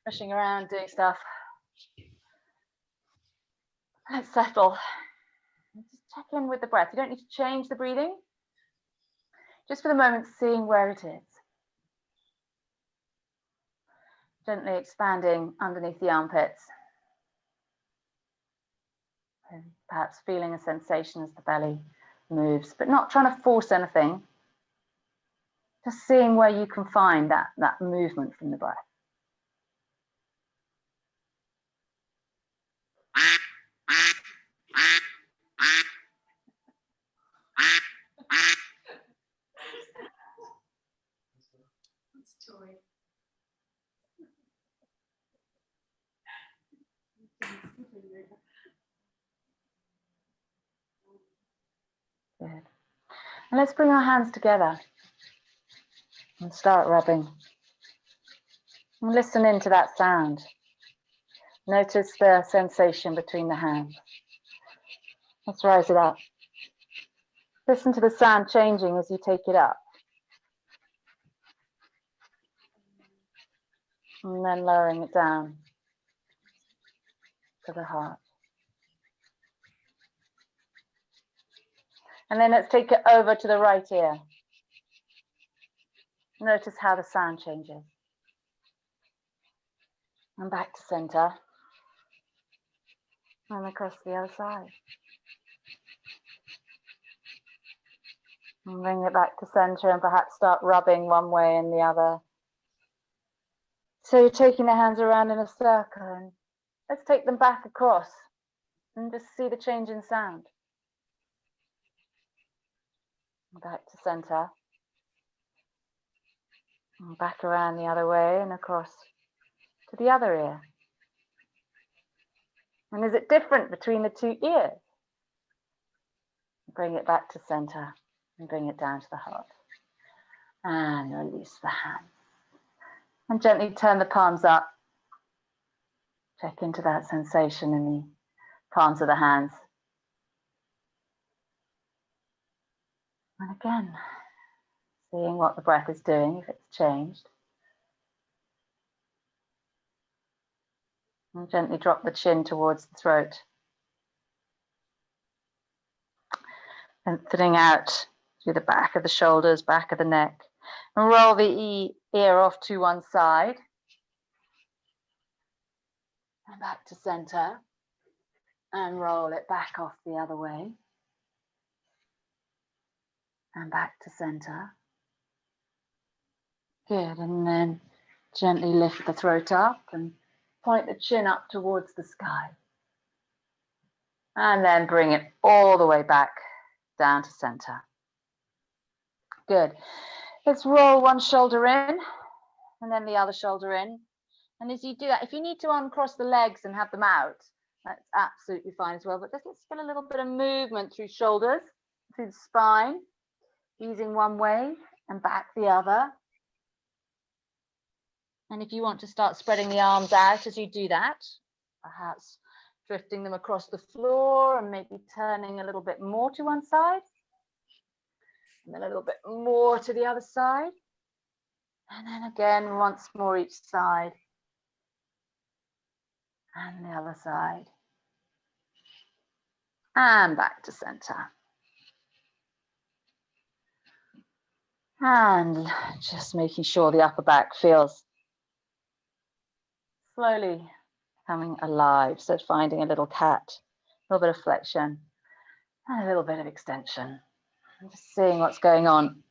rushing around doing stuff. Let's settle. Just check in with the breath. You don't need to change the breathing. Just for the moment, seeing where it is. Gently expanding underneath the armpits. And perhaps feeling a sensation as the belly moves, but not trying to force anything. Just seeing where you can find that movement from the breath. Good. And let's bring our hands together and start rubbing. And listen into that sound. Notice the sensation between the hands. Let's rise it up. Listen to the sound changing as you take it up. And then lowering it down to the heart. And then let's take it over to the right ear. Notice how the sound changes. And back to center. And across the other side. And bring it back to center and perhaps start rubbing one way and the other. So you're taking the hands around in a circle and let's take them back across and just see the change in sound. Back to center. And back around the other way and across to the other ear. And is it different between the two ears? Bring it back to center and bring it down to the heart. And release the hand. And gently turn the palms up. Check into that sensation in the palms of the hands. And again, seeing what the breath is doing, if it's changed. And gently drop the chin towards the throat. Lengthening out through the back of the shoulders, back of the neck. And roll the ear off to one side. And back to center. And roll it back off the other way. And back to center. Good. And then gently lift the throat up and point the chin up towards the sky. And then bring it all the way back down to center. Good. Let's roll one shoulder in and then the other shoulder in. And as you do that, if you need to uncross the legs and have them out, that's absolutely fine as well. But just let's feel a little bit of movement through shoulders, through the spine, easing one way and back the other. And if you want to start spreading the arms out as you do that, perhaps drifting them across the floor and maybe turning a little bit more to one side. And then a little bit more to the other side. And then again, once more each side. And the other side. And back to center. And just making sure the upper back feels slowly coming alive. So finding a little cat, a little bit of flexion, and a little bit of extension. And just seeing what's going on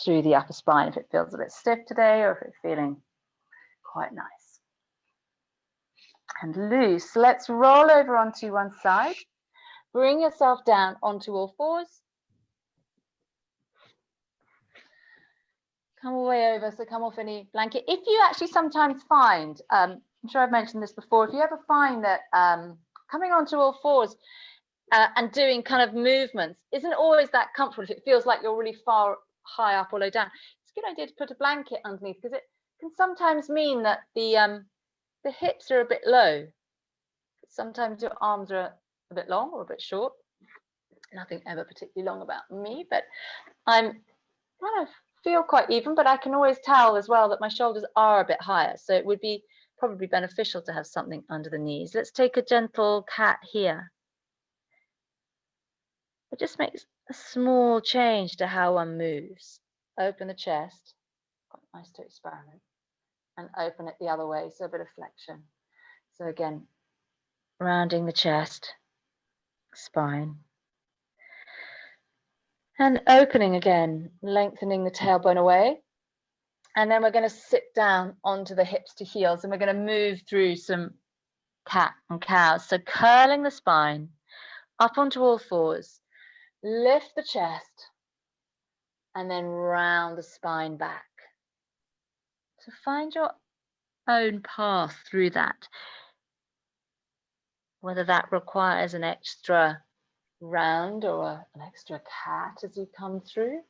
through the upper spine, if it feels a bit stiff today or if it's feeling quite nice. And loose. Let's roll over onto one side. Bring yourself down onto all fours. Come all the way over, so come off any blanket. If you actually sometimes find, I'm sure I've mentioned this before, if you ever find that coming onto all fours and doing kind of movements isn't always that comfortable, if it feels like you're really far high up or low down, it's a good idea to put a blanket underneath because it can sometimes mean that the hips are a bit low. Sometimes your arms are a bit long or a bit short. Nothing ever particularly long about me, but I'm kind of feel quite even, but I can always tell as well that my shoulders are a bit higher. So it would be probably beneficial to have something under the knees. Let's take a gentle cat here. It just makes a small change to how one moves. Open the chest, quite nice to experiment, and open it the other way, so a bit of flexion. So again, rounding the chest, spine, and opening again, lengthening the tailbone away. And then we're going to sit down onto the hips to heels, and we're going to move through some cat and cow. So curling the spine, up onto all fours, lift the chest, and then round the spine back. So find your own path through that, whether that requires an extra round or an extra cat as you come through.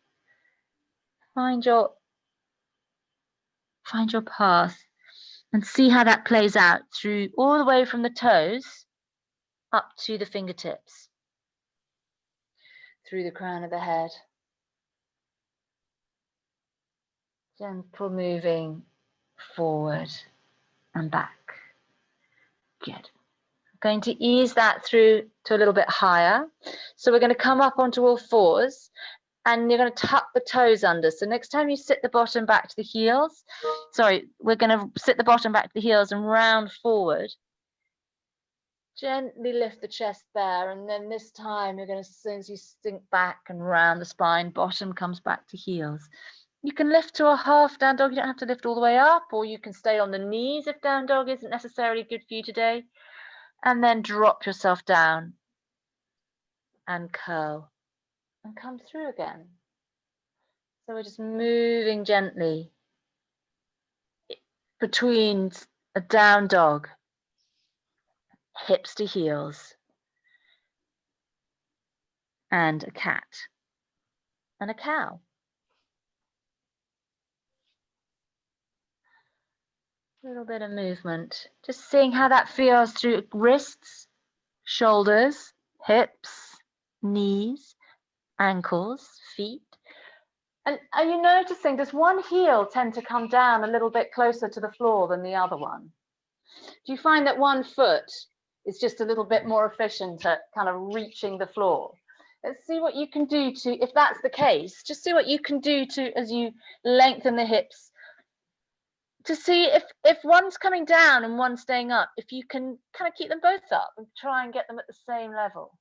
Find your path and see how that plays out through all the way from the toes up to the fingertips, through the crown of the head. Gentle moving forward and back. Good. Going to ease that through to a little bit higher. So we're going to come up onto all fours, and you're going to tuck the toes under. So next time you sit the bottom back to the heels, we're going to sit the bottom back to the heels and round forward. Gently lift the chest there, and then this time you're going to, as soon as you sink back and round the spine, bottom comes back to heels. You can lift to a half down dog. You don't have to lift all the way up, or you can stay on the knees if down dog isn't necessarily good for you today. And then drop yourself down and curl and come through again. So we're just moving gently between a down dog, hips to heels, and a cat and a cow. A little bit of movement, just seeing how that feels through wrists, shoulders, hips, knees, ankles, feet. And are you noticing, does one heel tend to come down a little bit closer to the floor than the other one? Do you find that one foot is just a little bit more efficient at kind of reaching the floor? Let's see what you can do to, if that's the case, just see what you can do to, as you lengthen the hips, to see if one's coming down and one's staying up, if you can kind of keep them both up and try and get them at the same level.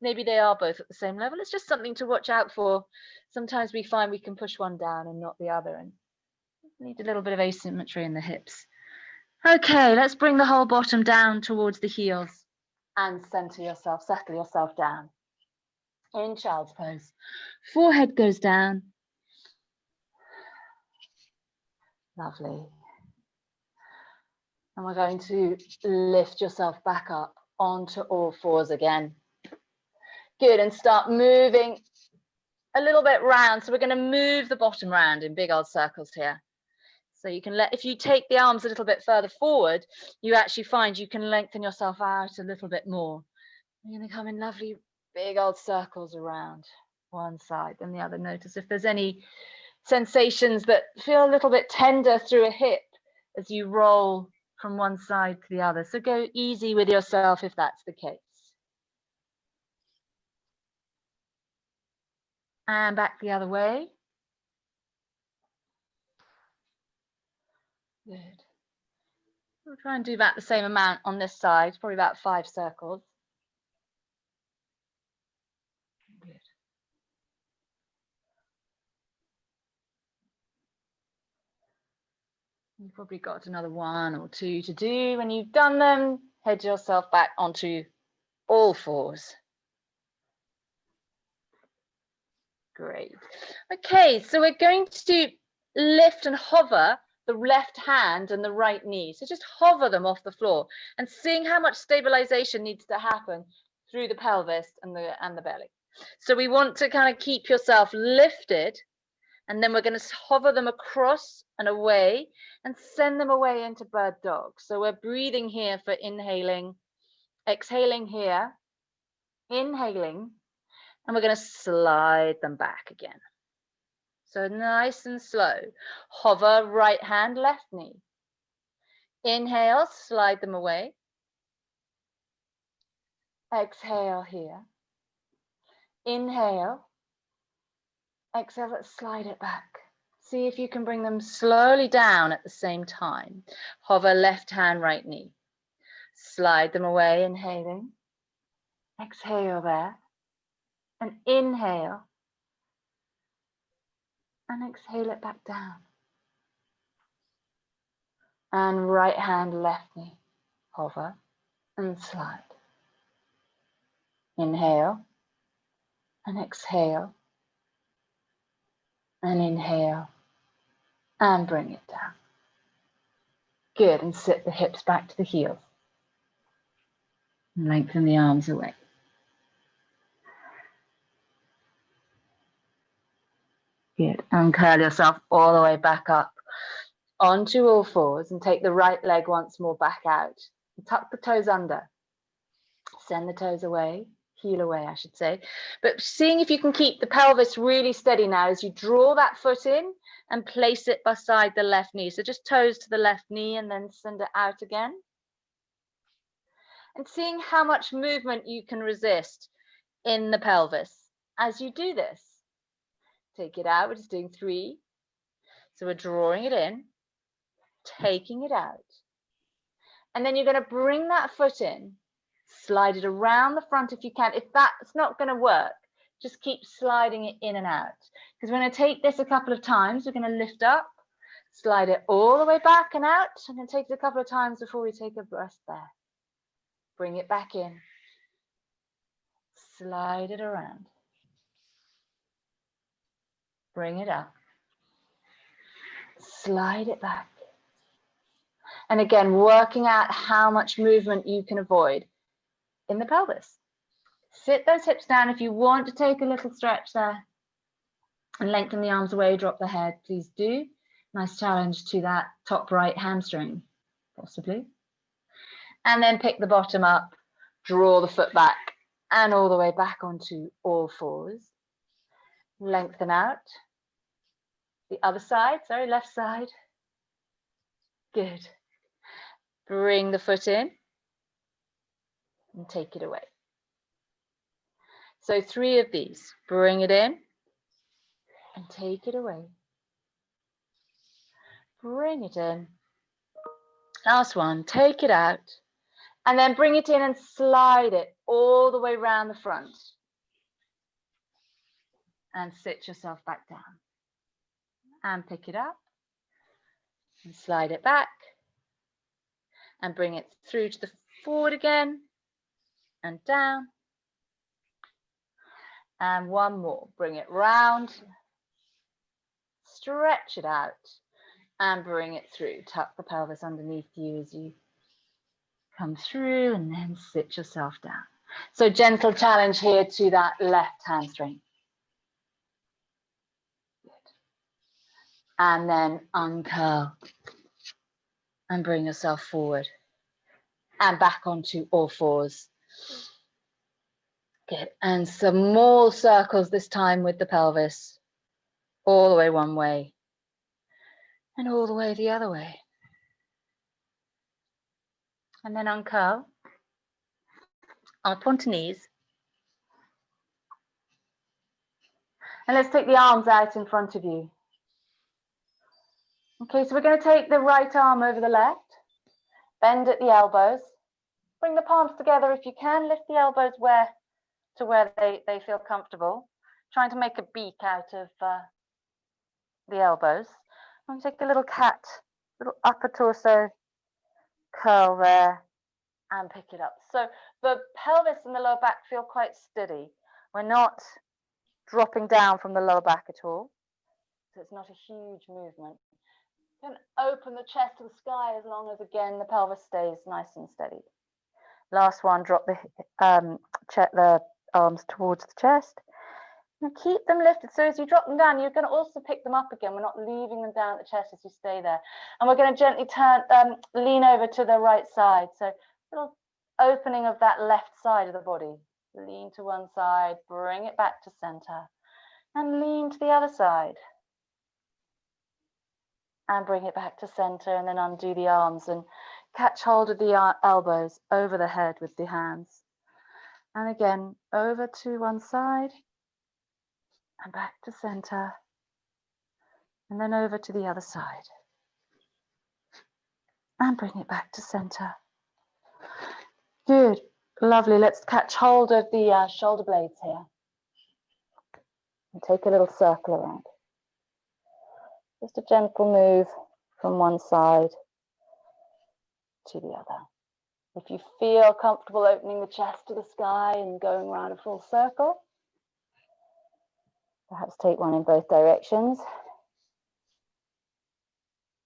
Maybe they are both at the same level. It's just something to watch out for. Sometimes we find we can push one down and not the other, and need a little bit of asymmetry in the hips. Okay, let's bring the whole bottom down towards the heels and settle yourself down in child's pose. Forehead goes down. Lovely. And we're going to lift yourself back up onto all fours again. Good, and start moving a little bit round. So we're going to move the bottom round in big old circles here. So you can if you take the arms a little bit further forward, you actually find you can lengthen yourself out a little bit more. You're going to come in lovely big old circles around one side and the other. Notice if there's any sensations that feel a little bit tender through a hip as you roll from one side to the other. So go easy with yourself if that's the case. And back the other way. Good. We'll try and do about the same amount on this side, probably about 5 circles. Good. You've probably got another 1 or 2 to do. When you've done them, head yourself back onto all fours. Great. Okay, so we're going to lift and hover the left hand and the right knee. So just hover them off the floor and seeing how much stabilization needs to happen through the pelvis and the belly. So we want to kind of keep yourself lifted, and then we're going to hover them across and away and send them away into bird dog. So we're breathing here for inhaling, exhaling here, inhaling, and we're going to slide them back again. So nice and slow. Hover right hand, left knee. Inhale, slide them away. Exhale here. Inhale. Exhale, let's slide it back. See if you can bring them slowly down at the same time. Hover left hand, right knee. Slide them away, inhaling. Exhale there. And inhale. And exhale it back down. And right hand, left knee. Hover and slide. Inhale. And exhale. And inhale. And bring it down. Good, and sit the hips back to the heels. And lengthen the arms away. Good, and curl yourself all the way back up onto all fours and take the right leg once more back out. And tuck the toes under. Send the toes away, heel away, I should say. But seeing if you can keep the pelvis really steady now as you draw that foot in and place it beside the left knee. So just toes to the left knee and then send it out again. And seeing how much movement you can resist in the pelvis as you do this. Take it out, we're just doing 3. So we're drawing it in, taking it out. And then you're going to bring that foot in, slide it around the front if you can. If that's not going to work, just keep sliding it in and out. Because we're going to take this a couple of times. We're going to lift up, slide it all the way back and out. I'm going to take it a couple of times before we take a breath there. Bring it back in. Slide it around. Bring it up. Slide it back. And again, working out how much movement you can avoid in the pelvis. Sit those hips down. If you want to take a little stretch there and lengthen the arms away, drop the head, please do. Nice challenge to that top right hamstring, possibly. And then pick the bottom up, draw the foot back and all the way back onto all fours. Lengthen out. The other side, sorry, left side. Good. Bring the foot in and take it away. So 3 of these. Bring it in and take it away. Bring it in. Last one, take it out. And then bring it in and slide it all the way around the front. And sit yourself back down. And pick it up. And slide it back. And bring it through to the forward again. And down. And one more. Bring it round. Stretch it out. And bring it through. Tuck the pelvis underneath you as you come through and then sit yourself down. So gentle challenge here to that left hamstring. Good. And then uncurl and bring yourself forward and back onto all fours. Good. And some more circles this time with the pelvis. All the way one way and all the way the other way. And then uncurl, up onto knees. And let's take the arms out in front of you. Okay, so we're going to take the right arm over the left, bend at the elbows, bring the palms together if you can, lift the elbows where they feel comfortable, trying to make a beak out of the elbows. I'm going to take a little cat, little upper torso curl there and pick it up. So the pelvis and the lower back feel quite steady. We're not dropping down from the lower back at all. So it's not a huge movement. You can open the chest to the sky as long as, again, the pelvis stays nice and steady. Last one, drop the arms towards the chest. And keep them lifted. So as you drop them down, you're going to also pick them up again. We're not leaving them down at the chest as you stay there. And we're going to gently lean over to the right side. So a little opening of that left side of the body. Lean to one side, bring it back to center. And lean to the other side. And bring it back to center and then undo the arms. And catch hold of the elbows over the head with the hands. And again, over to one side and back to center. And then over to the other side. And bring it back to center. Good. Lovely. Let's catch hold of the shoulder blades here. And take a little circle around. Just a gentle move from one side to the other. If you feel comfortable opening the chest to the sky and going around a full circle, perhaps take one in both directions.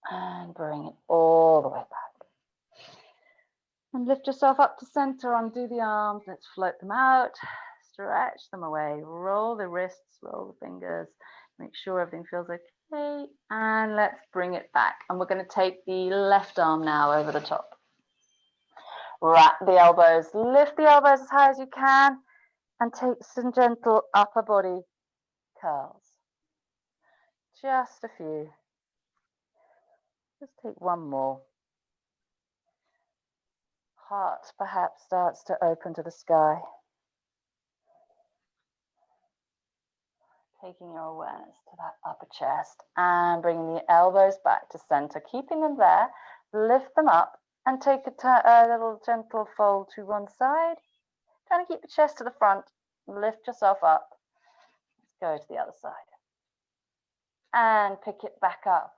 And bring it all the way back. And lift yourself up to center, undo the arms, let's float them out, stretch them away, roll the wrists, roll the fingers, make sure everything feels okay, and let's bring it back. And we're going to take the left arm now over the top. Wrap the elbows, lift the elbows as high as you can, and take some gentle upper body curls. Just a few. Just take one more. Heart perhaps starts to open to the sky. Taking your awareness to that upper chest and bringing the elbows back to center, keeping them there, lift them up and take a little gentle fold to one side. Trying to keep the chest to the front, lift yourself up. Let's go to the other side. And pick it back up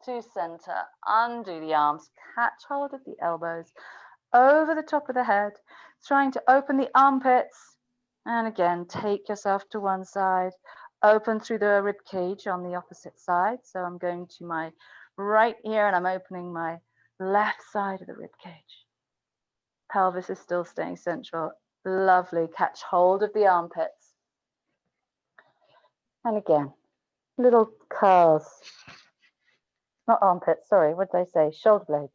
to center, undo the arms, catch hold of the elbows over the top of the head, trying to open the armpits. And again, take yourself to one side, open through the rib cage on the opposite side. So I'm going to my right here and I'm opening my left side of the rib cage. Pelvis is still staying central. Lovely. Catch hold of the armpits. And again, little curls. Not armpits, sorry, what did I say? Shoulder blades.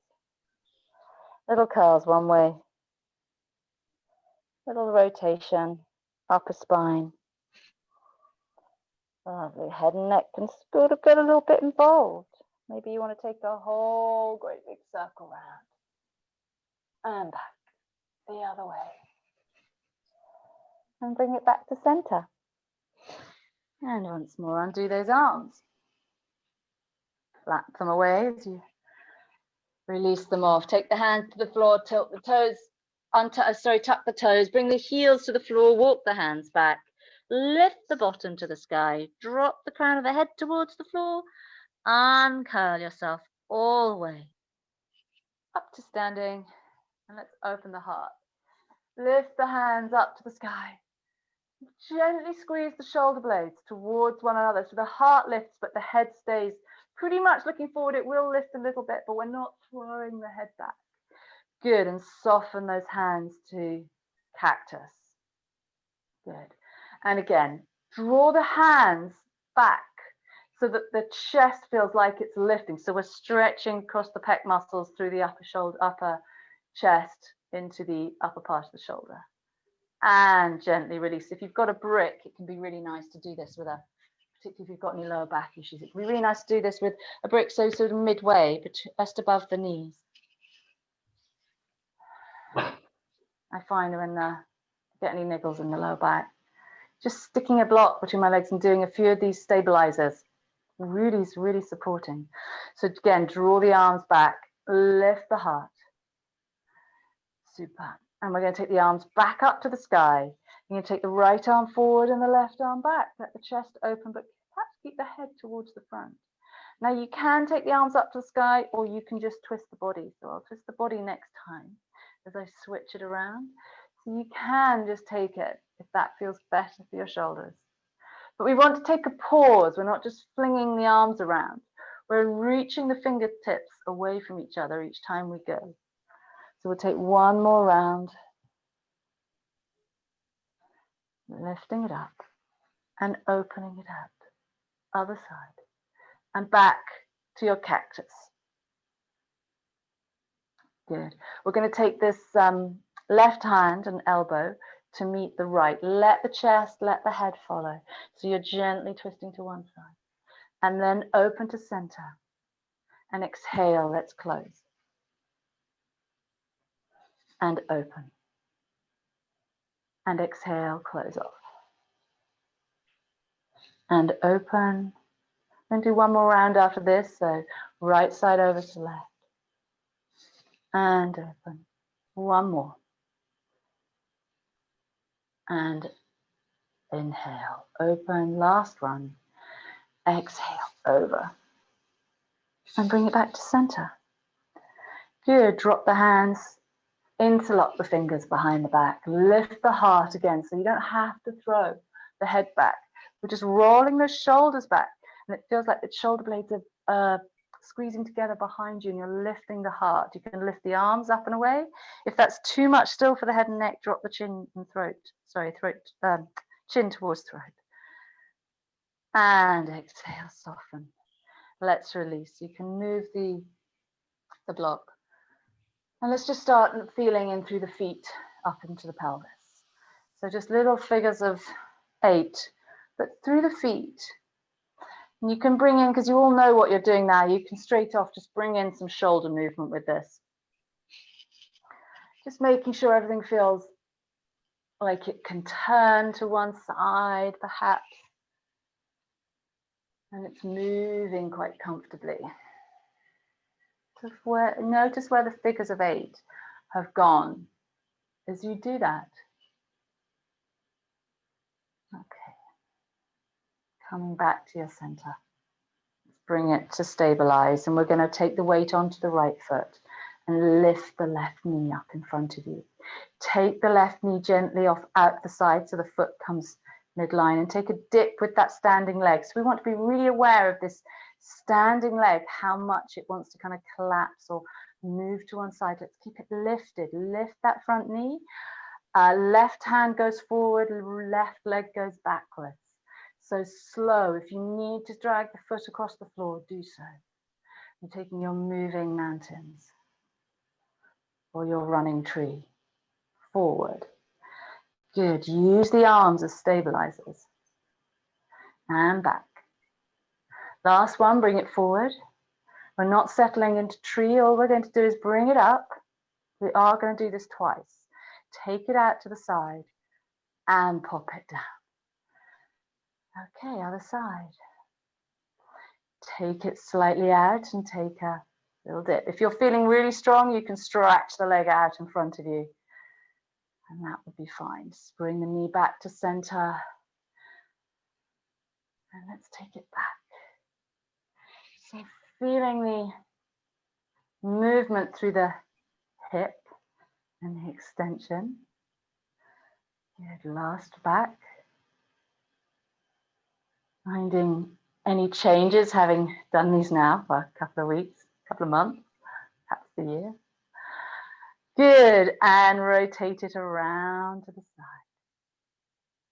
Little curls one way. Little rotation, upper spine. Lovely. Head and neck can sort of get a little bit involved. Maybe you want to take a whole great big circle round. And back. The other way. And bring it back to center. And once more, undo those arms. Flap them away as you release them off. Take the hands to the floor, tilt the toes, tuck the toes, bring the heels to the floor, walk the hands back, lift the bottom to the sky, drop the crown of the head towards the floor, uncurl yourself all the way up to standing, and let's open the heart. Lift the hands up to the sky. Gently squeeze the shoulder blades towards one another so the heart lifts but the head stays pretty much looking forward. It will lift a little bit, but we're not throwing the head back. Good, and soften those hands to cactus. Good. And again, draw the hands back so that the chest feels like it's lifting. So we're stretching across the pec muscles through the upper chest into the upper part of the shoulder. And gently release. If you've got a brick, it can be really nice to do this with particularly if you've got any lower back issues. It can be really nice to do this with a brick, so sort of midway, but just above the knees. I find when I get any niggles in the lower back, just sticking a block between my legs and doing a few of these stabilizers, really supporting. So again, draw the arms back, lift the heart. Super. And we're going to take the arms back up to the sky. You're going to take the right arm forward and the left arm back. Let the chest open, but perhaps keep the head towards the front. Now you can take the arms up to the sky, or you can just twist the body. So I'll twist the body next time as I switch it around. So you can just take it if that feels better for your shoulders. But we want to take a pause. We're not just flinging the arms around. We're reaching the fingertips away from each other each time we go. So we'll take one more round, lifting it up and opening it up, other side, and back to your cactus. Good. We're going to take this left hand and elbow to meet the right. Let the chest, let the head follow. So you're gently twisting to one side, and then open to center, and exhale, let's close. and open. And exhale, close off. And open. And do one more round after this. So right side over to left. And open. One more. And inhale, open, last one. Exhale, over. And bring it back to center. Good, drop the hands, interlock the fingers behind the back. Lift the heart again, so you don't have to throw the head back. We're just rolling the shoulders back. And it feels like the shoulder blades are squeezing together behind you, and you're lifting the heart. You can lift the arms up and away. If that's too much still for the head and neck, drop the chin and throat. Sorry, chin towards throat. And exhale, soften. Let's release. You can move the block. And let's just start feeling in through the feet up into the pelvis. So just little figures of 8, but through the feet. And you can bring in, because you all know what you're doing now, you can straight off just bring in some shoulder movement with this. Just making sure everything feels like it can turn to one side, perhaps. And it's moving quite comfortably. Notice where the figures of 8 have gone as you do that. Okay. Coming back to your center. Let's bring it to stabilize, and we're going to take the weight onto the right foot and lift the left knee up in front of you. Take the left knee gently off out the side so the foot comes midline, and take a dip with that standing leg. So we want to be really aware of this standing leg, how much it wants to kind of collapse or move to one side. Let's keep it lifted. Lift that front knee. Left hand goes forward, left leg goes backwards. So slow. If you need to drag the foot across the floor, do so. You're taking your moving mountains or your running tree forward. Good. Use the arms as stabilizers. And back. Last one, bring it forward. We're not settling into tree. All we're going to do is bring it up. We are going to do this twice. Take it out to the side and pop it down. Okay, other side. Take it slightly out and take a little dip. If you're feeling really strong, you can stretch the leg out in front of you. And that would be fine. Just bring the knee back to center. And let's take it back. So feeling the movement through the hip and the extension. Good, last back. Finding any changes, having done these now for a couple of weeks, couple of months, perhaps a year. Good, and rotate it around to the side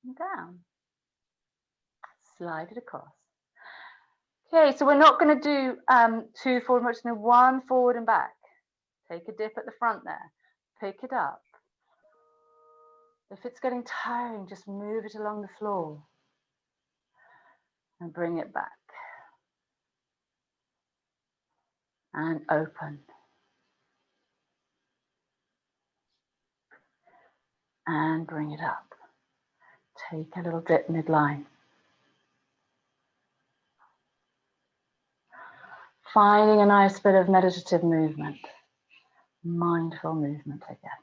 and down. Slide it across. Okay, so we're not going to do 2 forward, we're just going to 1 forward and back. Take a dip at the front there. Pick it up. If it's getting tiring, just move it along the floor and bring it back. And open. And bring it up. Take a little dip midline. Finding a nice bit of meditative movement. Mindful movement, I guess.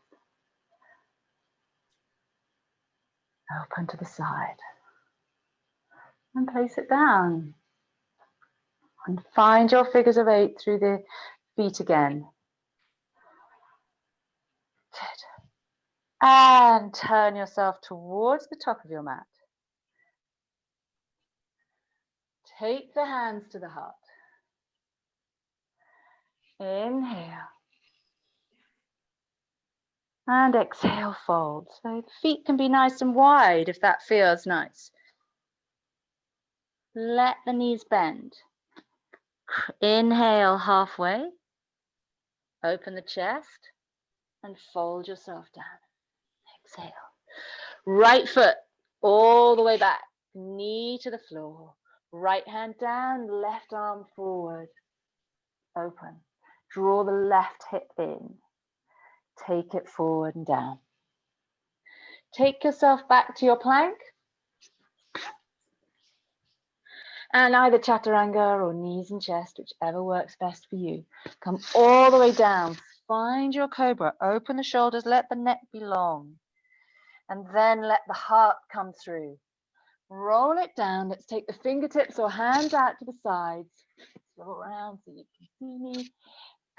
Open to the side. And place it down. And find your figures of 8 through the feet again. Good. And turn yourself towards the top of your mat. Take the hands to the heart. Inhale. And exhale, fold. So the feet can be nice and wide if that feels nice. Let the knees bend. Inhale halfway. Open the chest and fold yourself down. Exhale. Right foot all the way back. Knee to the floor. Right hand down, left arm forward. Open. Draw the left hip in. take it forward and down. Take yourself back to your plank. And either chaturanga or knees and chest, whichever works best for you. Come all the way down. Find your cobra. Open the shoulders. Let the neck be long. And then let the heart come through. Roll it down. Let's take the fingertips or hands out to the sides. Roll around so you can see me.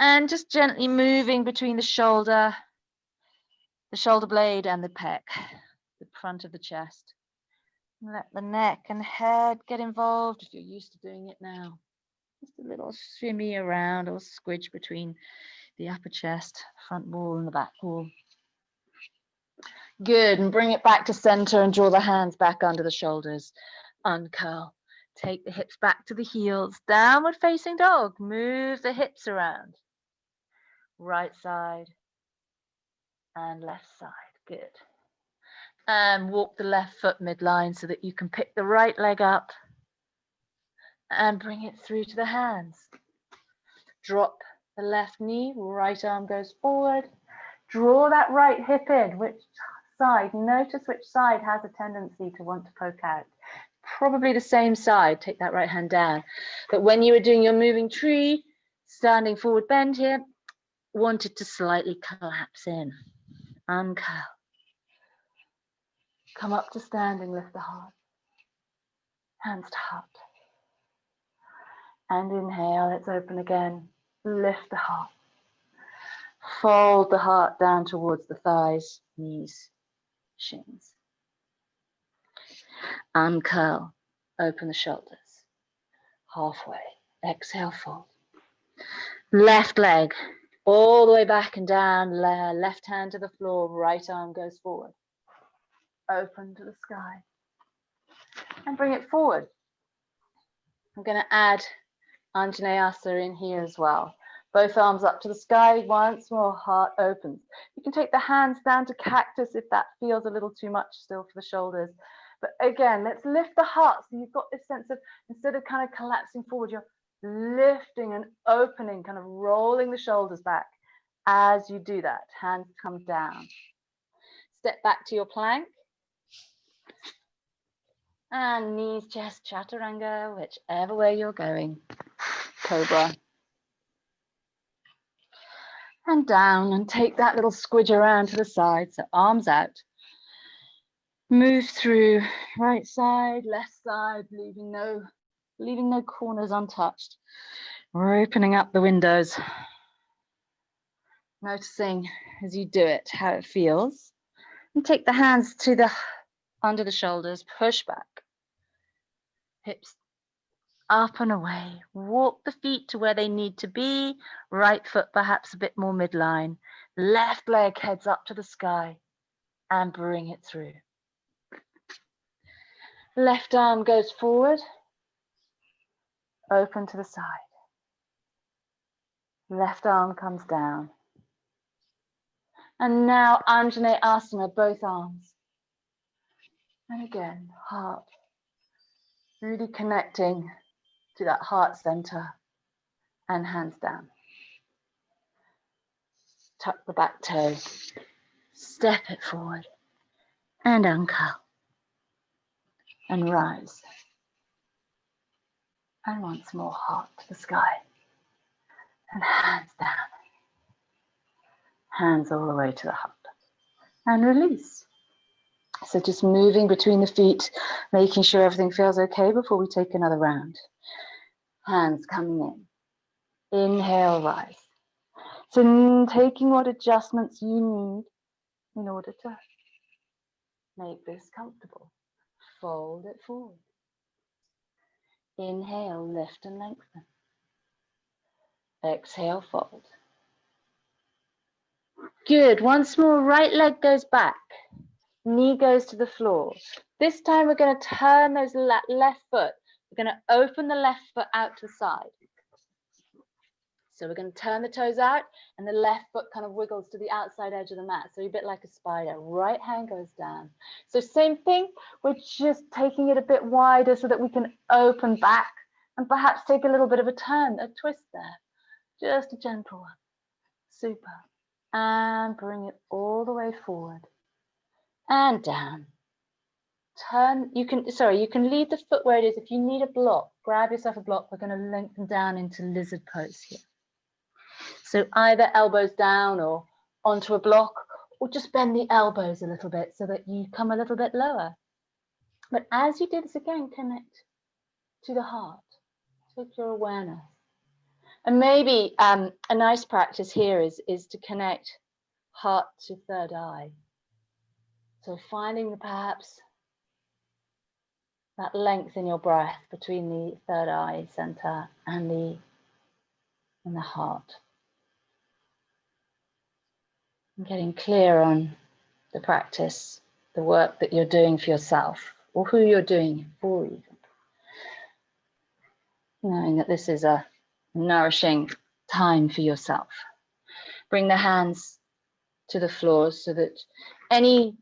And just gently moving between the shoulder blade and the pec, the front of the chest. Let the neck and head get involved if you're used to doing it now. Just a little shimmy around or squidge between the upper chest, front wall and the back wall. Good, and bring it back to center and draw the hands back under the shoulders. Uncurl. Take the hips back to the heels. Downward facing dog. Move the hips around. Right side and left side. Good. And walk the left foot midline so that you can pick the right leg up and bring it through to the hands. Drop the left knee, right arm goes forward. Draw that right hip in. Which side? Notice which side has a tendency to want to poke out. Probably the same side. Take that right hand down. But when you were doing your moving tree, standing forward bend here, wanted to slightly collapse in. Uncurl. Come up to standing, lift the heart. Hands to heart. And inhale, let's open again. Lift the heart. Fold the heart down towards the thighs, knees, shins. Uncurl. Open the shoulders. Halfway. Exhale, fold. Left leg all the way back and down. Left hand to the floor. Right arm goes forward. Open to the sky. And bring it forward. I'm going to add Anjaneyasana in here as well. Both arms up to the sky. Once more, heart opens. You can take the hands down to cactus if that feels a little too much still for the shoulders. But again, let's lift the heart. So you've got this sense of, instead of kind of collapsing forward, you're lifting and opening, kind of rolling the shoulders back. As you do that, hands come down. Step back to your plank. And knees, chest, chaturanga, whichever way you're going. Cobra. And down, and take that little squidge around to the side, so arms out. Move through right side, left side, leaving no corners untouched. We're opening up the windows. Noticing as you do it, how it feels. And take the hands to under the shoulders, push back. Hips up and away. Walk the feet to where they need to be. Right foot perhaps a bit more midline. Left leg heads up to the sky and bring it through. Left arm goes forward. Open to the side. Left arm comes down. And now Anjaneyasana, both arms. And again, heart. Really connecting to that heart center and hands down. Tuck the back toe. Step it forward and uncurl. And rise. And once more, heart to the sky. And hands down. Hands all the way to the heart. And release. So just moving between the feet, making sure everything feels okay before we take another round. Hands coming in. Inhale, rise. So taking what adjustments you need in order to make this comfortable. Fold it forward. Inhale, lift and lengthen. Exhale, fold. Good. Once more, right leg goes back. Knee goes to the floor. This time we're going to turn those left foot. We're going to open the left foot out to the side. So we're going to turn the toes out and the left foot kind of wiggles to the outside edge of the mat. So a bit like a spider. Right hand goes down. So same thing, we're just taking it a bit wider so that we can open back and perhaps take a little bit of a turn, a twist there. Just a gentle one. Super. And bring it all the way forward and down. Turn, you can leave the foot where it is. If you need a block, grab yourself a block. We're going to lengthen down into lizard pose here. So either elbows down or onto a block, or just bend the elbows a little bit so that you come a little bit lower. But as you do this again, connect to the heart. Take your awareness. And maybe a nice practice here is to connect heart to third eye. So finding perhaps that length in your breath between the third eye center and the heart. And getting clear on the practice, the work that you're doing for yourself, or who you're doing it for even. Knowing that this is a nourishing time for yourself. Bring the hands to the floor so that any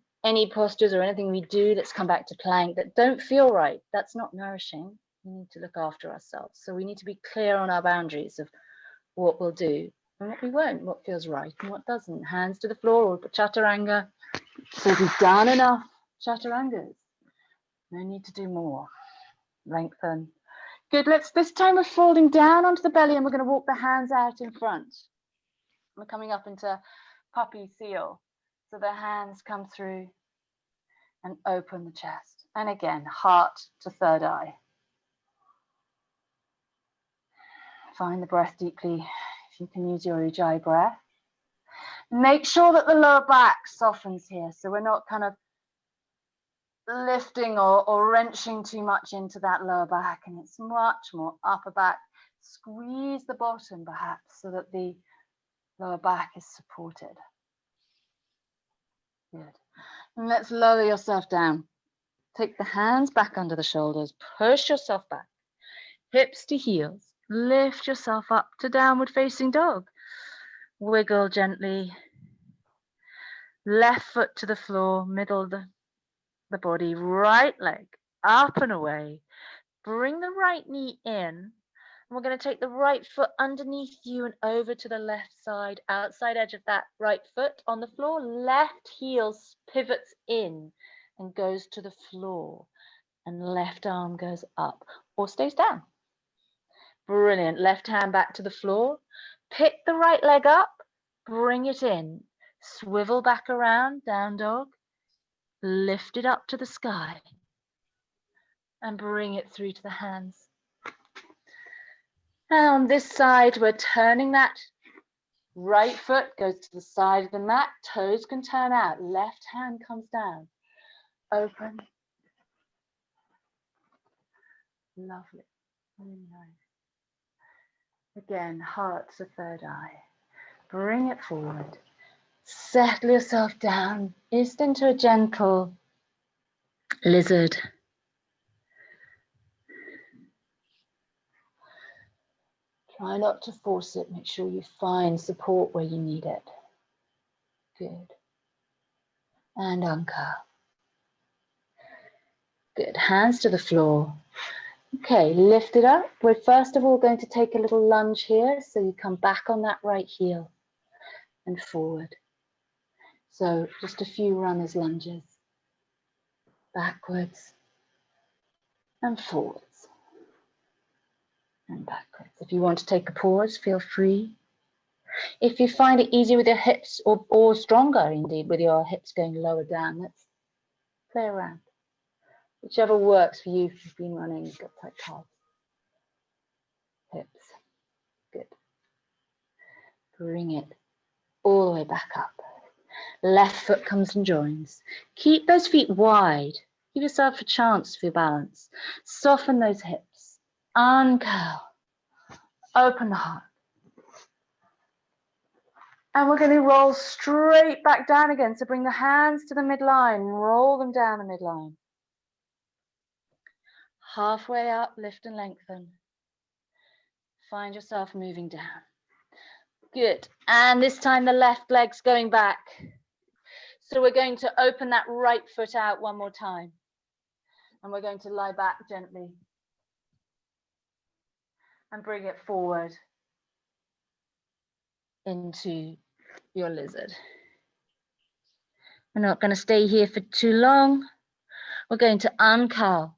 postures or anything we do that's come back to plank that don't feel right, that's not nourishing. We need to look after ourselves. So we need to be clear on our boundaries of what we'll do and what we won't, what feels right and what doesn't. Hands to the floor or chaturanga. So we've done enough chaturangas. No need to do more. Lengthen. Good, this time we're folding down onto the belly and we're going to walk the hands out in front. We're coming up into puppy seal. So the hands come through and open the chest. And again, heart to third eye. Find the breath deeply. If you can use your Ujjayi breath. Make sure that the lower back softens here. So we're not kind of lifting or wrenching too much into that lower back, and it's much more upper back. Squeeze the bottom perhaps so that the lower back is supported. Good. And let's lower yourself down. Take the hands back under the shoulders. Push yourself back. Hips to heels. Lift yourself up to downward facing dog. Wiggle gently. Left foot to the floor, middle of the body, right leg up and away. Bring the right knee in. And we're going to take the right foot underneath you and over to the left side, outside edge of that right foot on the floor. Left heel pivots in and goes to the floor. And left arm goes up or stays down. Brilliant. Left hand back to the floor. Pick the right leg up. Bring it in. Swivel back around, down dog. Lift it up to the sky. And bring it through to the hands. And on this side, we're turning that right foot, goes to the side of the mat. Toes can turn out. Left hand comes down. Open. Lovely. Really nice. Again, heart to third eye. Bring it forward. Settle yourself down. Just into a gentle lizard. Try not to force it. Make sure you find support where you need it. Good. And uncurl. Good. Hands to the floor. Okay, lift it up. We're first of all going to take a little lunge here. So you come back on that right heel and forward. So just a few runner's lunges. Backwards and forwards. And backwards. If you want to take a pause, feel free. If you find it easier with your hips or stronger indeed with your hips going lower down, let's play around. Whichever works for you if you've been running, you've got tight calves. Hips. Good. Bring it all the way back up. Left foot comes and joins. Keep those feet wide. Give yourself a chance for your balance. Soften those hips. Uncurl. Open the heart. And we're going to roll straight back down again. So bring the hands to the midline. Roll them down the midline. Halfway up, lift and lengthen. Find yourself moving down. Good. And this time the left leg's going back. So we're going to open that right foot out one more time. And we're going to lie back gently. And bring it forward into your lizard. We're not going to stay here for too long. We're going to uncurl.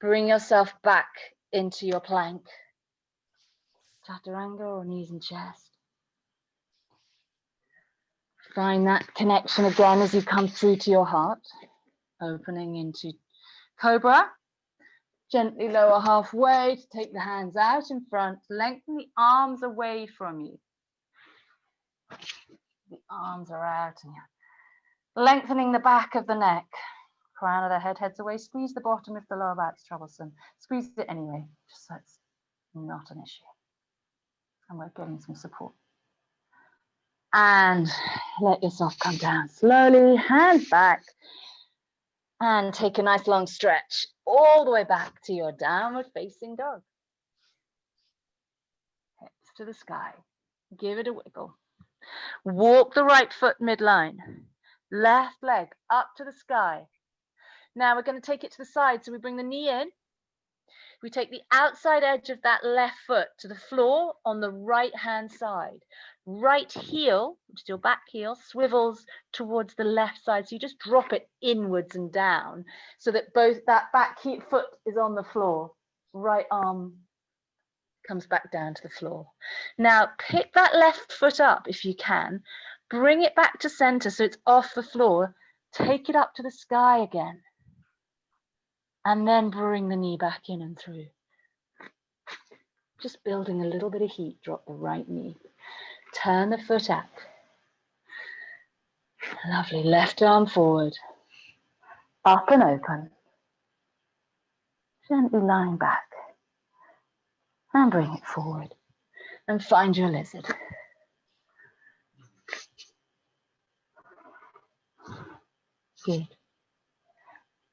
Bring yourself back into your plank. Chaturanga or knees and chest. Find that connection again as you come through to your heart. Opening into cobra. Gently lower halfway to take the hands out in front. Lengthen the arms away from you. The arms are out. And you're lengthening the back of the neck. Crown of the head heads away. Squeeze the bottom if the lower back's troublesome. Squeeze it anyway, just so it's not an issue. And we're getting some support. And let yourself come down slowly. Hands back. And take a nice long stretch all the way back to your downward facing dog. Hips to the sky. Give it a wiggle. Walk the right foot midline. Left leg up to the sky. Now we're going to take it to the side. So we bring the knee in. We take the outside edge of that left foot to the floor on the right hand side. Right heel, which is your back heel, swivels towards the left side. So you just drop it inwards and down so that both that back foot is on the floor. Right arm comes back down to the floor. Now pick that left foot up if you can. Bring it back to center so it's off the floor. Take it up to the sky again. And then bring the knee back in and through. Just building a little bit of heat. Drop the right knee. Turn the foot out. Lovely. Left arm forward. Up and open. Gently lying back. And bring it forward. And find your lizard. Good.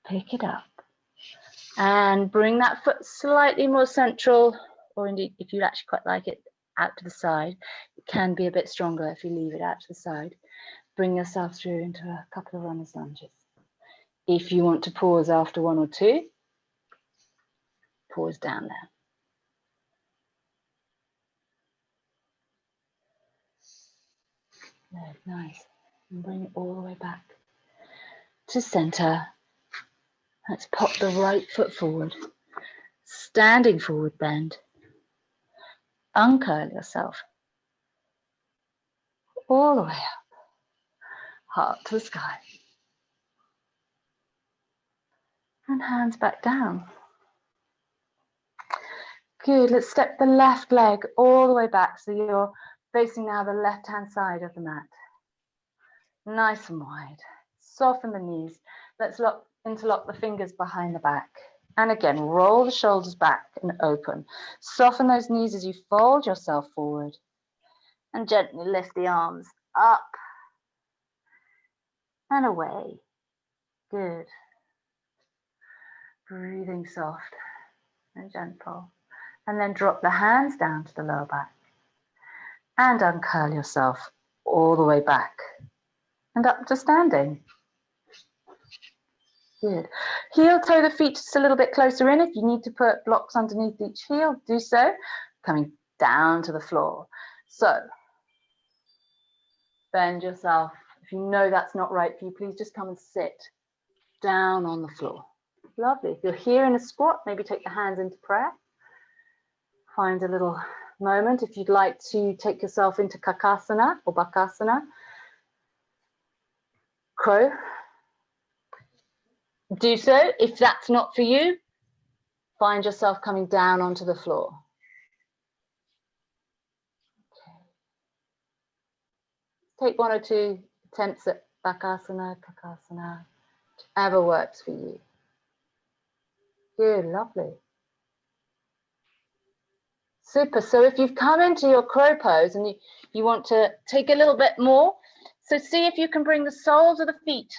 Pick it up. And bring that foot slightly more central, or indeed, if you actually quite like it, out to the side. It can be a bit stronger if you leave it out to the side. Bring yourself through into a couple of runner's lunges. If you want to pause after one or two, pause down there. Good, nice. And bring it all the way back to center. Let's pop the right foot forward. Standing forward bend. Uncurl yourself. All the way up. Heart to the sky. And hands back down. Good, let's step the left leg all the way back so you're facing now the left-hand side of the mat. Nice and wide. Soften the knees. Let's interlock the fingers behind the back. And again, roll the shoulders back and open. Soften those knees as you fold yourself forward. And gently lift the arms up and away. Good. Breathing soft and gentle. And then drop the hands down to the lower back. And uncurl yourself all the way back. And up to standing. Good. Heel toe the feet just a little bit closer in. If you need to put blocks underneath each heel, do so. Coming down to the floor. So, bend yourself. If you know that's not right for you, please just come and sit down on the floor. Lovely. If you're here in a squat, maybe take the hands into prayer. Find a little moment. If you'd like to take yourself into Kakasana or Bakasana. Crow. Do so. If that's not for you, find yourself coming down onto the floor. Okay. Take one or two attempts at Bakasana, Kakasana, whichever works for you. Good, lovely. Super. So if you've come into your crow pose and you want to take a little bit more, so see if you can bring the soles of the feet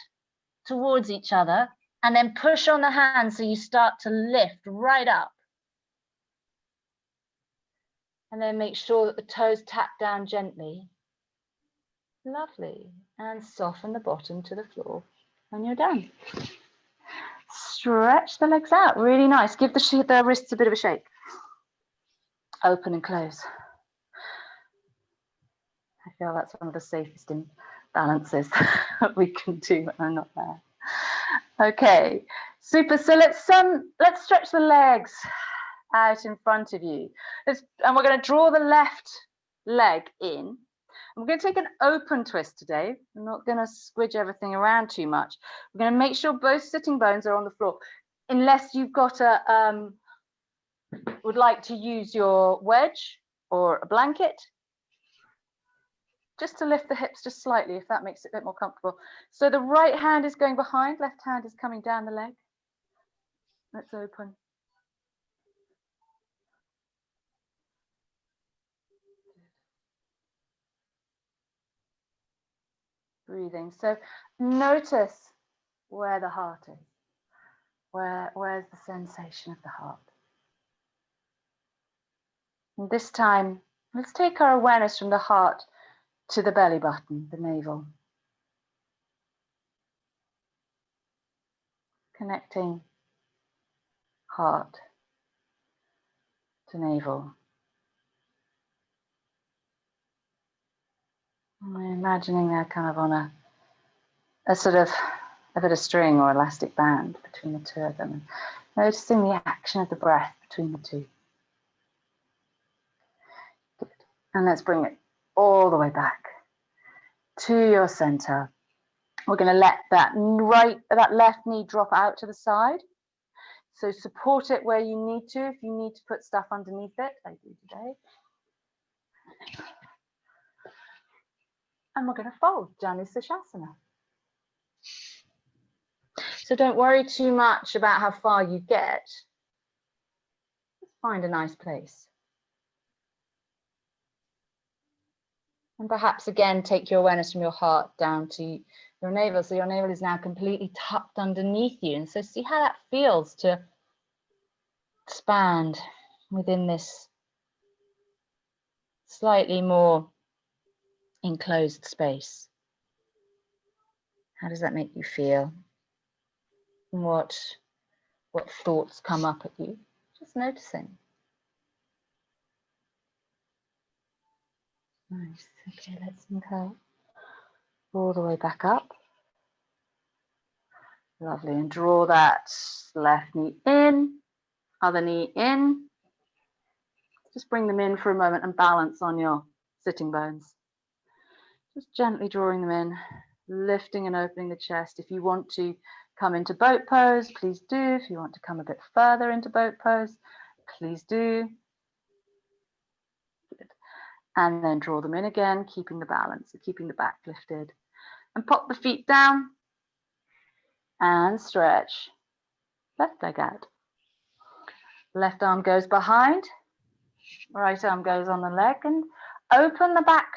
towards each other and then push on the hands so you start to lift right up. And then make sure that the toes tap down gently. Lovely. And soften the bottom to the floor when you're done. Stretch the legs out. Really nice. Give the wrists a bit of a shake. Open and close. feel that's one of the safest imbalances that we can do when I'm not there. Okay, super. So let's stretch the legs out in front of you. And we're going to draw the left leg in. We're going to take an open twist today. I'm not going to squidge everything around too much. We're going to make sure both sitting bones are on the floor, unless you've got would like to use your wedge or a blanket, just to lift the hips just slightly, if that makes it a bit more comfortable. So the right hand is going behind, left hand is coming down the leg. Let's open. Breathing. So notice where the heart is. Where's the sensation of the heart? And this time, let's take our awareness from the heart to the belly button, the navel. Connecting heart to navel. And we're imagining they're kind of on a sort of a bit of string or elastic band between the two of them. And noticing the action of the breath between the two. Good. And let's bring it all the way back to your center. We're going to let that left knee drop out to the side. So support it where you need to. If you need to put stuff underneath it, I do today. And we're going to fold, Janu Sushasana. So don't worry too much about how far you get. Just find a nice place. And perhaps again, take your awareness from your heart down to your navel. So your navel is now completely tucked underneath you. And so see how that feels to expand within this slightly more enclosed space. How does that make you feel? What thoughts come up at you? Just noticing. Nice. Okay, let's inhale all the way back up. Lovely. And draw that left knee in, other knee in. Just bring them in for a moment and balance on your sitting bones. Just gently drawing them in, lifting and opening the chest. If you want to come into boat pose, please do. If you want to come a bit further into boat pose, please do. Good. And then draw them in again, keeping the balance, so keeping the back lifted. And pop the feet down and stretch. Left leg out. Left arm goes behind, right arm goes on the leg, and open the back,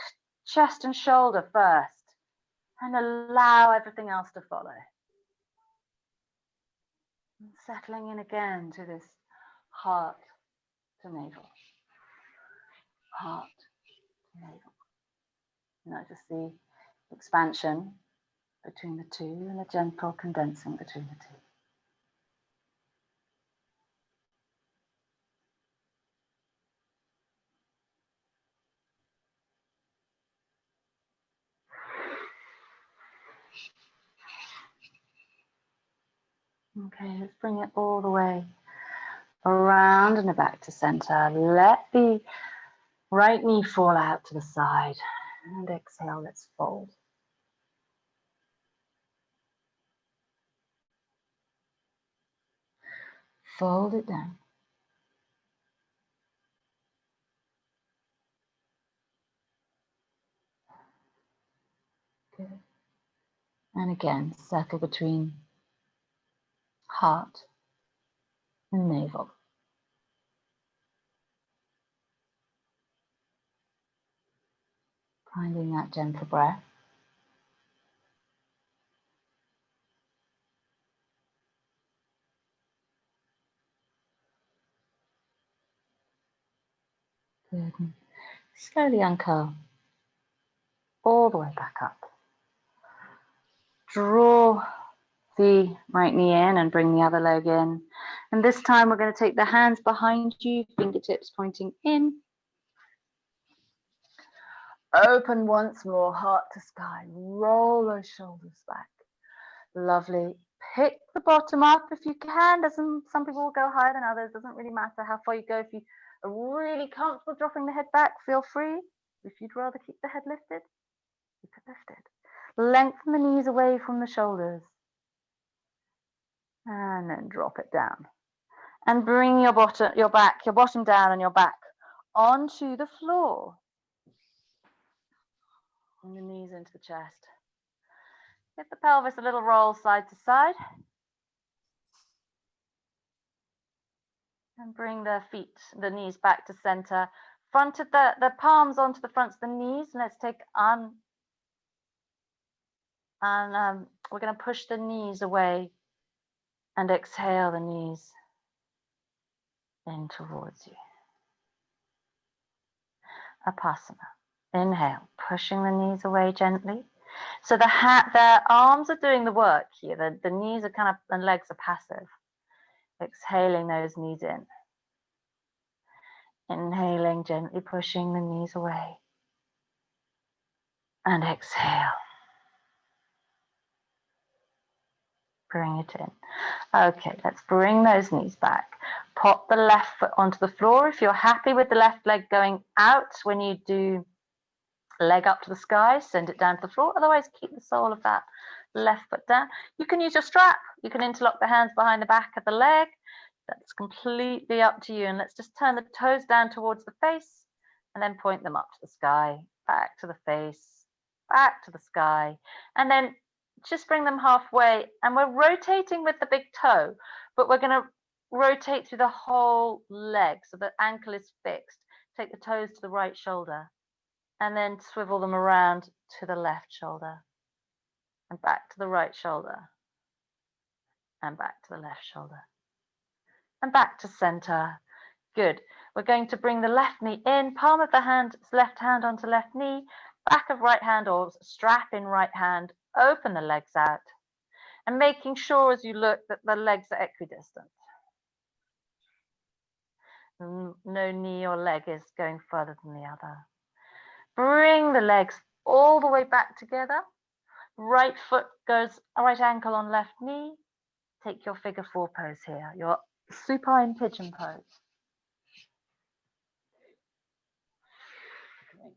chest and shoulder first, and allow everything else to follow. And settling in again to this heart to navel. Heart to navel. Notice the expansion between the two and the gentle condensing between the two. Okay, let's bring it all the way around and back to center. Let the right knee fall out to the side. And exhale, let's fold. Fold it down. Good. And again, settle between heart and navel. Finding that gentle breath. Good. And slowly uncurl all the way back up. Draw the right knee in and bring the other leg in. And this time we're going to take the hands behind you, fingertips pointing in. Open once more, heart to sky. Roll those shoulders back. Lovely. Pick the bottom up if you can. Some people will go higher than others. Doesn't really matter how far you go. If you are really comfortable dropping the head back, feel free. If you'd rather keep the head lifted, keep it lifted. Lengthen the knees away from the shoulders. And then drop it down. And bring your bottom down and your back onto the floor. And the knees into the chest. Give the pelvis a little roll side to side. And bring the knees back to center. Front of the palms onto the fronts of the knees. And let's take we're going to push the knees away and exhale the knees in towards you. Apasana. Inhale, pushing the knees away gently. So the arms are doing the work here. The knees are kind of, and legs are passive. Exhaling those knees in. Inhaling, gently pushing the knees away. And exhale. Bring it in. Okay, let's bring those knees back. Pop the left foot onto the floor. If you're happy with the left leg going out when you do leg up to the sky, send it down to the floor. Otherwise, keep the sole of that left foot down. You can use your strap. You can interlock the hands behind the back of the leg. That's completely up to you. And let's just turn the toes down towards the face and then point them up to the sky, back to the face, back to the sky. And then just bring them halfway. And we're rotating with the big toe, but we're going to rotate through the whole leg so the ankle is fixed. Take the toes to the right shoulder and then swivel them around to the left shoulder and back to the right shoulder and back to the left shoulder and back to center. Good. We're going to bring the left knee in, palm of the hand, left hand onto left knee, back of right hand or strap in right hand, open the legs out and making sure as you look that the legs are equidistant. No knee or leg is going further than the other. Bring the legs all the way back together. Right foot goes, right ankle on left knee. Take your figure 4 pose here, your supine pigeon pose. Great.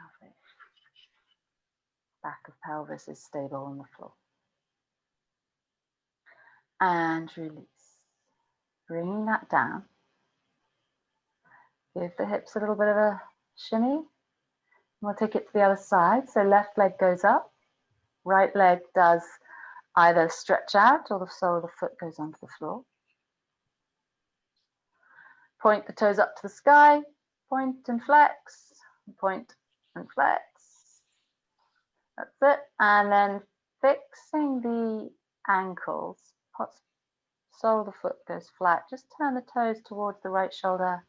Lovely. Back of pelvis is stable on the floor. And release. Bringing that down. Give the hips a little bit of a shimmy. We'll take it to the other side. So left leg goes up. Right leg does either stretch out or the sole of the foot goes onto the floor. Point the toes up to the sky. Point and flex. Point and flex. That's it. And then fixing the ankles. Sole of the foot goes flat. Just turn the toes towards the right shoulder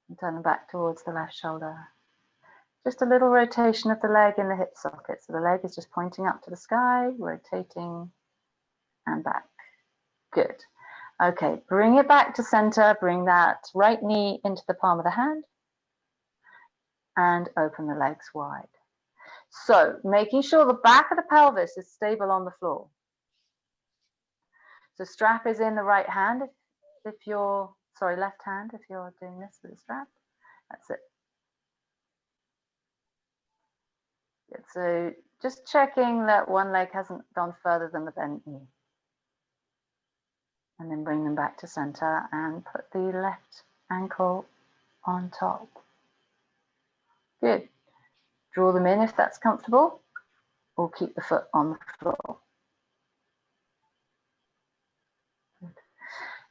and turn them back towards the left shoulder. Just a little rotation of the leg in the hip socket. So the leg is just pointing up to the sky, rotating and back. Good. Okay, bring it back to center. Bring that right knee into the palm of the hand and open the legs wide. So making sure the back of the pelvis is stable on the floor. So strap is in the right hand if you're, sorry, left hand if you're doing this with a strap. That's it. Good. So just checking that one leg hasn't gone further than the bent knee. And then bring them back to center and put the left ankle on top. Good. Draw them in if that's comfortable, or keep the foot on the floor. Good.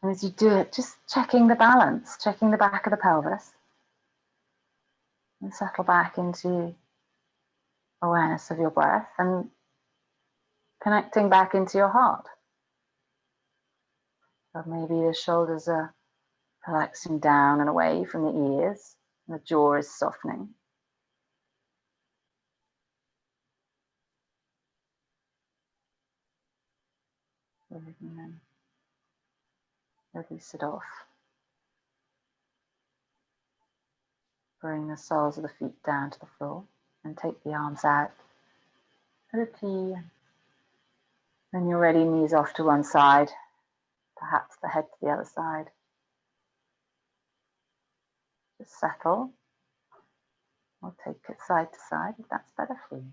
And as you do it, just checking the balance, checking the back of the pelvis. And settle back into awareness of your breath and connecting back into your heart. So maybe the shoulders are relaxing down and away from the ears, and the jaw is softening. Release it off. Bring the soles of the feet down to the floor and take the arms out. Put a T. When you're ready, knees off to one side, perhaps the head to the other side. Just settle, or take it side to side if that's better for you.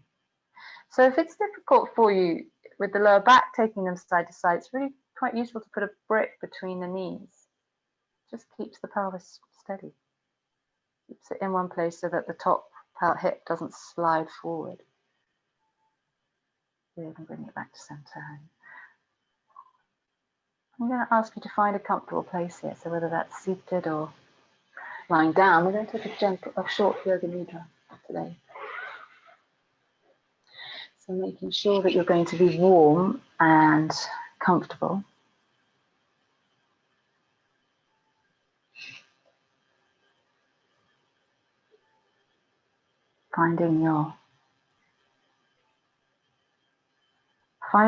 So if it's difficult for you with the lower back taking them side to side, it's really quite useful to put a brick between the knees. Just keeps the pelvis steady. Keeps it in one place so that the top hip doesn't slide forward. Good, and bring it back to center. I'm going to ask you to find a comfortable place here. So whether that's seated or lying down, we're going to take a short yoga nidra today. So making sure that you're going to be warm and comfortable. Finding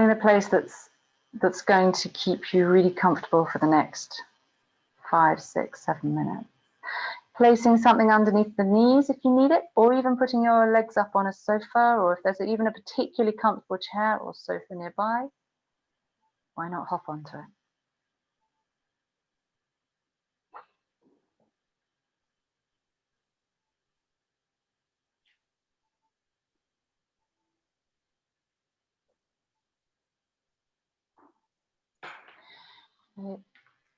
the place that's going to keep you really comfortable for the next 5, 6, 7 minutes. Placing something underneath the knees if you need it, or even putting your legs up on a sofa, or if there's even a particularly comfortable chair or sofa nearby, why not hop onto it?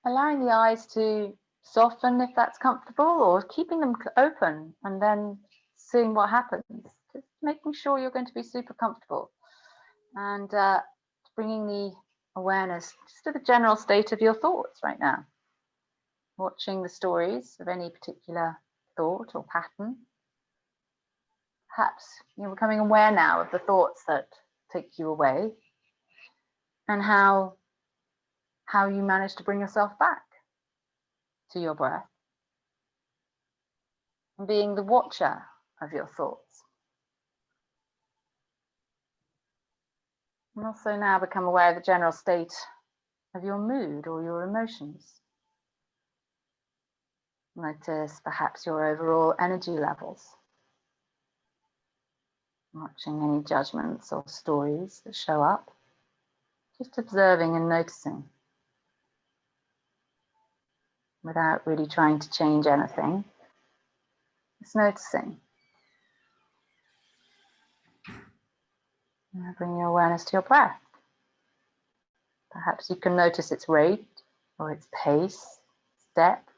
Allowing the eyes to soften if that's comfortable, or keeping them open and then seeing what happens. Just making sure you're going to be super comfortable and bringing the awareness just to the general state of your thoughts right now. Watching the stories of any particular thought or pattern. Perhaps you're becoming aware now of the thoughts that take you away and how you manage to bring yourself back to your breath. And being the watcher of your thoughts. And also now become aware of the general state of your mood or your emotions. Notice perhaps your overall energy levels. Watching any judgments or stories that show up. Just observing and noticing. Without really trying to change anything. Just noticing. Now bring your awareness to your breath. Perhaps you can notice its rate or its pace, depth,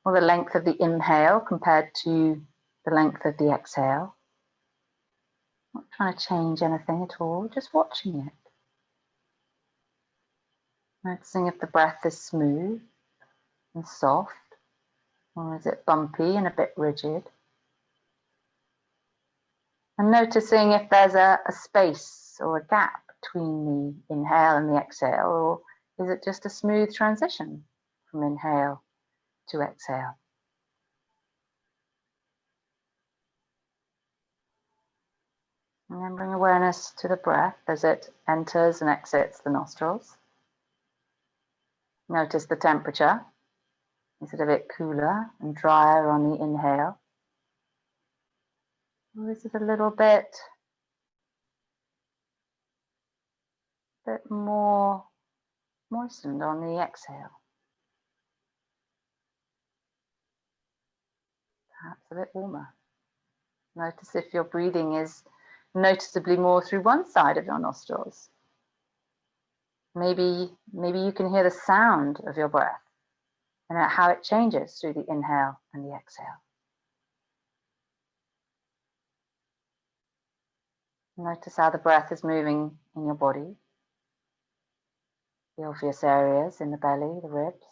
or the length of the inhale compared to the length of the exhale. Not trying to change anything at all, just watching it. Noticing if the breath is smooth and soft, or is it bumpy and a bit rigid? And noticing if there's a space or a gap between the inhale and the exhale, or is it just a smooth transition from inhale to exhale? And then bring awareness to the breath as it enters and exits the nostrils. Notice the temperature. Is it a bit cooler and drier on the inhale? Or is it a little bit more moistened on the exhale? Perhaps a bit warmer. Notice if your breathing is noticeably more through one side of your nostrils. Maybe you can hear the sound of your breath and how it changes through the inhale and the exhale. Notice how the breath is moving in your body. The obvious areas in the belly, the ribs.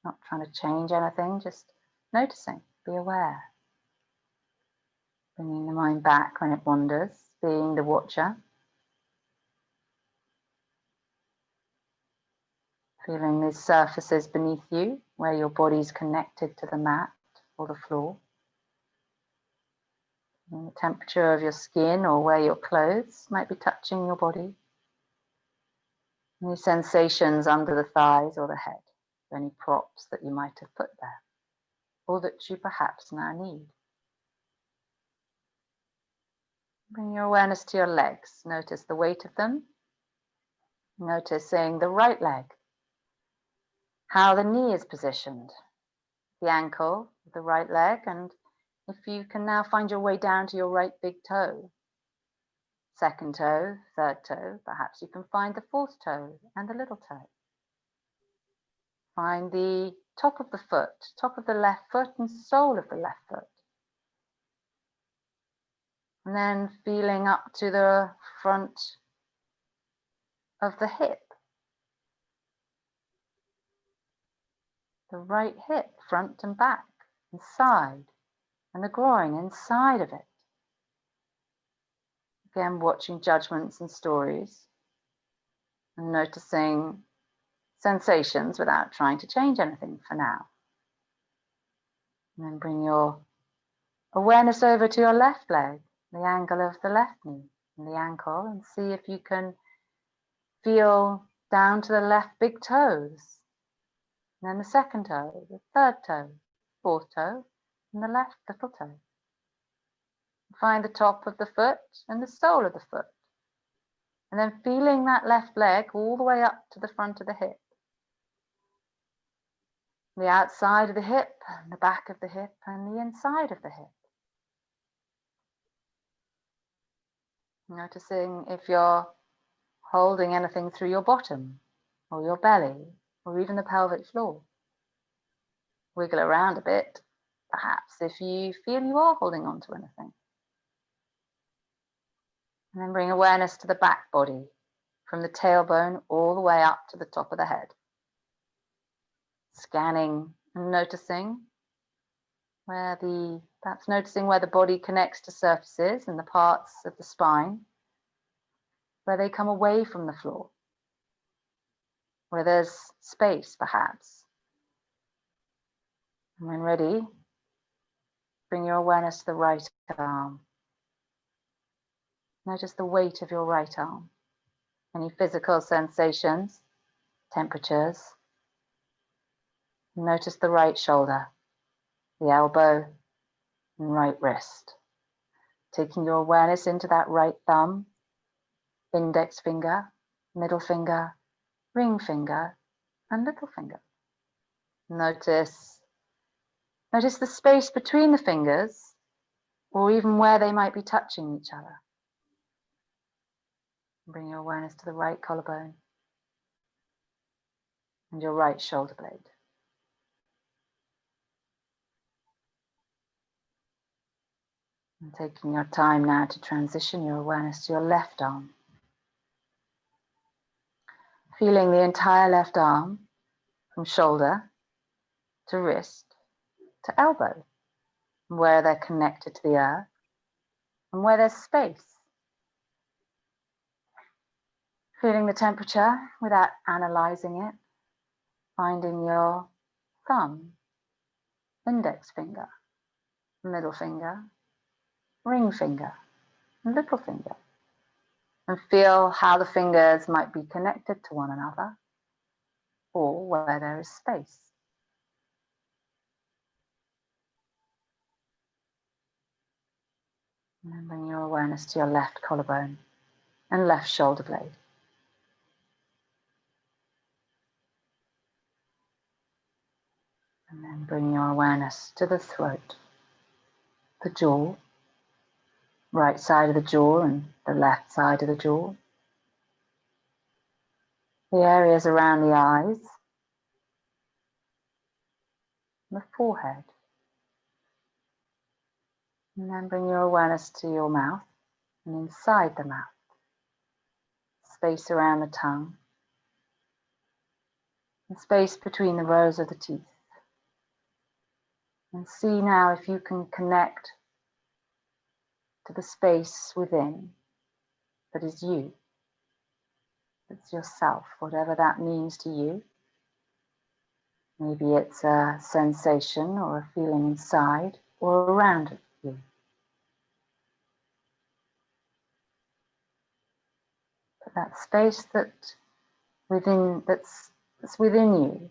Not trying to change anything, just noticing, be aware. Bringing the mind back when it wanders, being the watcher. Feeling these surfaces beneath you, where your body's connected to the mat or the floor. And the temperature of your skin or where your clothes might be touching your body. Any sensations under the thighs or the head, any props that you might have put there, or that you perhaps now need. Bring your awareness to your legs. Notice the weight of them. Noticing the right leg, how the knee is positioned, the ankle of the right leg, and if you can now find your way down to your right big toe, second toe, third toe, perhaps you can find the fourth toe and the little toe. Find the top of the foot, top of the left foot and sole of the left foot. And then feeling up to the front of the hip. The right hip, front and back, and side, and the groin inside of it. Again, watching judgments and stories, and noticing sensations without trying to change anything for now. And then bring your awareness over to your left leg, the angle of the left knee and the ankle, and see if you can feel down to the left big toes. And then the second toe, the third toe, fourth toe, and the left little toe. Find the top of the foot and the sole of the foot. And then feeling that left leg all the way up to the front of the hip. The outside of the hip, and the back of the hip, and the inside of the hip. Noticing if you're holding anything through your bottom, or your belly, or even the pelvic floor. Wiggle around a bit, perhaps, if you feel you are holding on to anything. And then bring awareness to the back body, from the tailbone all the way up to the top of the head. Scanning and noticing perhaps noticing where the body connects to surfaces and the parts of the spine, where they come away from the floor, where there's space perhaps. And when ready, bring your awareness to the right arm. Notice the weight of your right arm. Any physical sensations, temperatures. Notice the right shoulder, the elbow, and right wrist. Taking your awareness into that right thumb, index finger, middle finger, ring finger, and little finger. Notice the space between the fingers, or even where they might be touching each other. Bring your awareness to the right collarbone and your right shoulder blade. And taking your time now to transition your awareness to your left arm. Feeling the entire left arm from shoulder to wrist to elbow, where they're connected to the earth and where there's space. Feeling the temperature without analyzing it. Finding your thumb, index finger, middle finger, ring finger, and little finger. And feel how the fingers might be connected to one another or where there is space. And then bring your awareness to your left collarbone and left shoulder blade. And then bring your awareness to the throat, the jaw, right side of the jaw and the left side of the jaw. The areas around the eyes, the forehead. And then bring your awareness to your mouth and inside the mouth. Space around the tongue. And space between the rows of the teeth. And see now if you can connect to the space within that is you. It's yourself, whatever that means to you. Maybe it's a sensation or a feeling inside or around you. But that space that that's within you,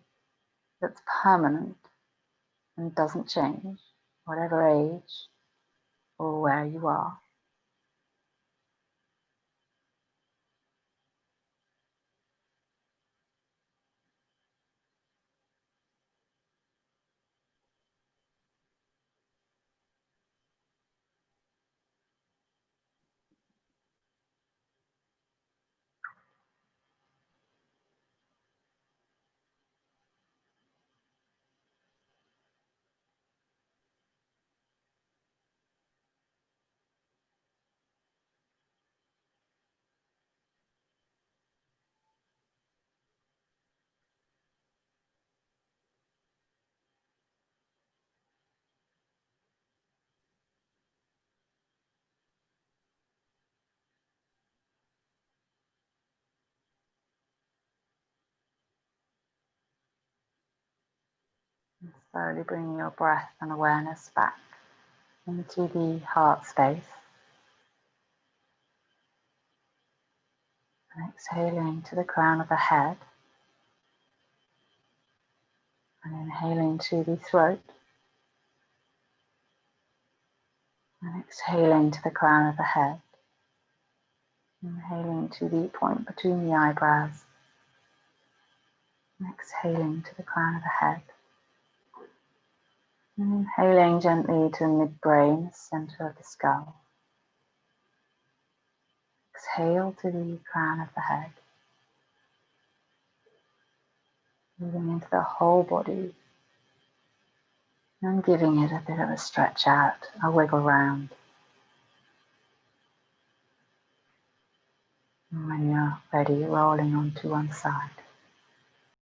that's permanent and doesn't change, whatever age or where you are. And slowly bring your breath and awareness back into the heart space. And exhaling to the crown of the head. And inhaling to the throat. And exhaling to the crown of the head. Inhaling to the point between the eyebrows. And exhaling to the crown of the head. And inhaling gently to the midbrain, center of the skull. Exhale to the crown of the head. Moving into the whole body. And giving it a bit of a stretch out, a wiggle round. And when you're ready, rolling onto one side.